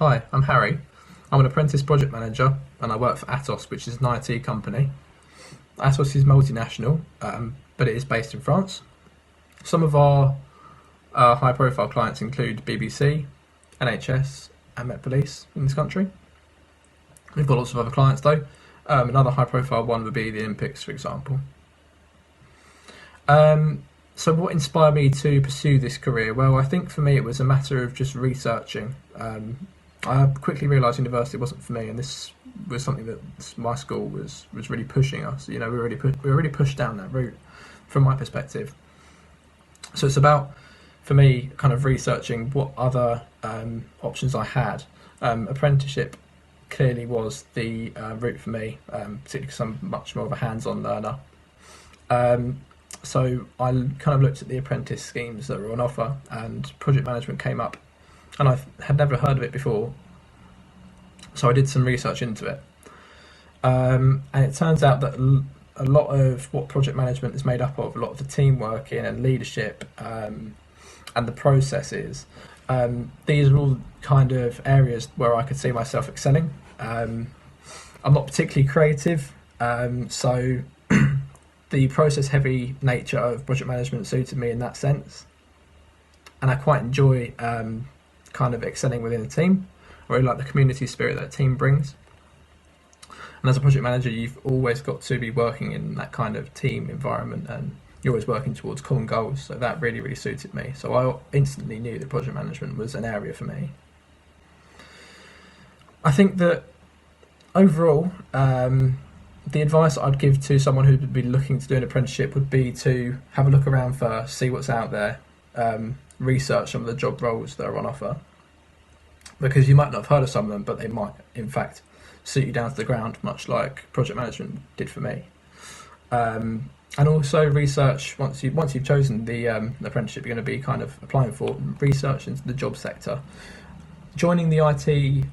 Hi, I'm Harry. I'm an apprentice project manager and I work for Atos, which is an IT company. Atos is multinational, but it is based in France. Some of our high profile clients include BBC, NHS, and Met Police in this country. We've got lots of other clients though. Another high profile one would be the Olympics, for example. So what inspired me to pursue this career? Well, I think for me it was a matter of just researching. I quickly realised university wasn't for me, and this was something that my school was really pushing us. You know, we were really pushed down that route, from my perspective. So it's about, for me, kind of researching what other options I had. Apprenticeship clearly was the route for me, particularly because I'm much more of a hands-on learner. So I kind of looked at the apprentice schemes that were on offer, and project management came up, and I had never heard of it before. So I did some research into it, and it turns out that a lot of what project management is made up of, a lot of the team working and leadership, and the processes, these are all kind of areas where I could see myself excelling. I'm not particularly creative, so the process-heavy nature of project management suited me in that sense, and I quite enjoy kind of excelling within a team. I really like the community spirit that a team brings. And as a project manager, you've always got to be working in that kind of team environment, and you're always working towards common goals. So that really, really suited me. So I instantly knew that project management was an area for me. I think that overall, the advice I'd give to someone who would be looking to do an apprenticeship would be to have a look around first, see what's out there, research some of the job roles that are on offer, because you might not have heard of some of them, but they might in fact suit you down to the ground, much like project management did for me. And also research, once you've chosen the apprenticeship you're going to be kind of applying for, research into the job sector. Joining the IT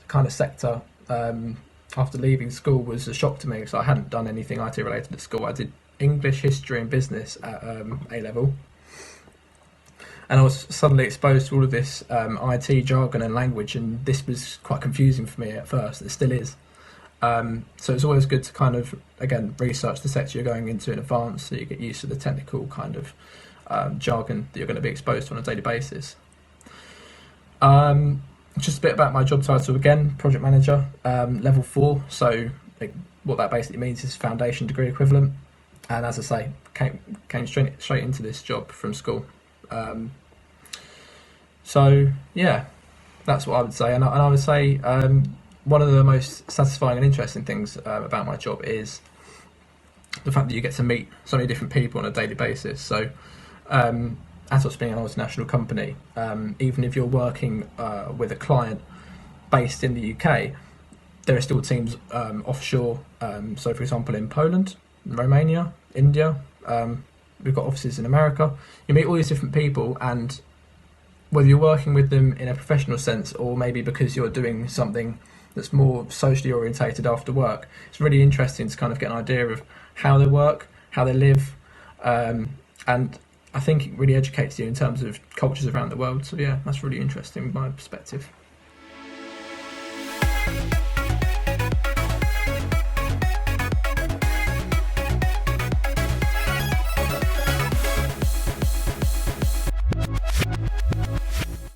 kind of sector after leaving school was a shock to me, because I hadn't done anything IT related at school. I did English, history and business at A level, and I was suddenly exposed to all of this IT jargon and language, and this was quite confusing for me at first. It still is. So it's always good to kind of, again, research the sector you're going into in advance, so you get used to the technical kind of jargon that you're going to be exposed to on a daily basis. Just a bit about my job title again: project manager, level 4. So what that basically means is foundation degree equivalent. And as I say, came straight into this job from school. So yeah, that's what I would say. And I would say one of the most satisfying and interesting things about my job is the fact that you get to meet so many different people on a daily basis. So Atos being a multinational company, even if you're working with a client based in the UK, there are still teams offshore. So for example, in Poland, Romania, India, we've got offices in America. You meet all these different people, and whether you're working with them in a professional sense, or maybe because you're doing something that's more socially orientated after work, it's really interesting to kind of get an idea of how they work, how they live, and I think it really educates you in terms of cultures around the world. So yeah, that's really interesting from my perspective.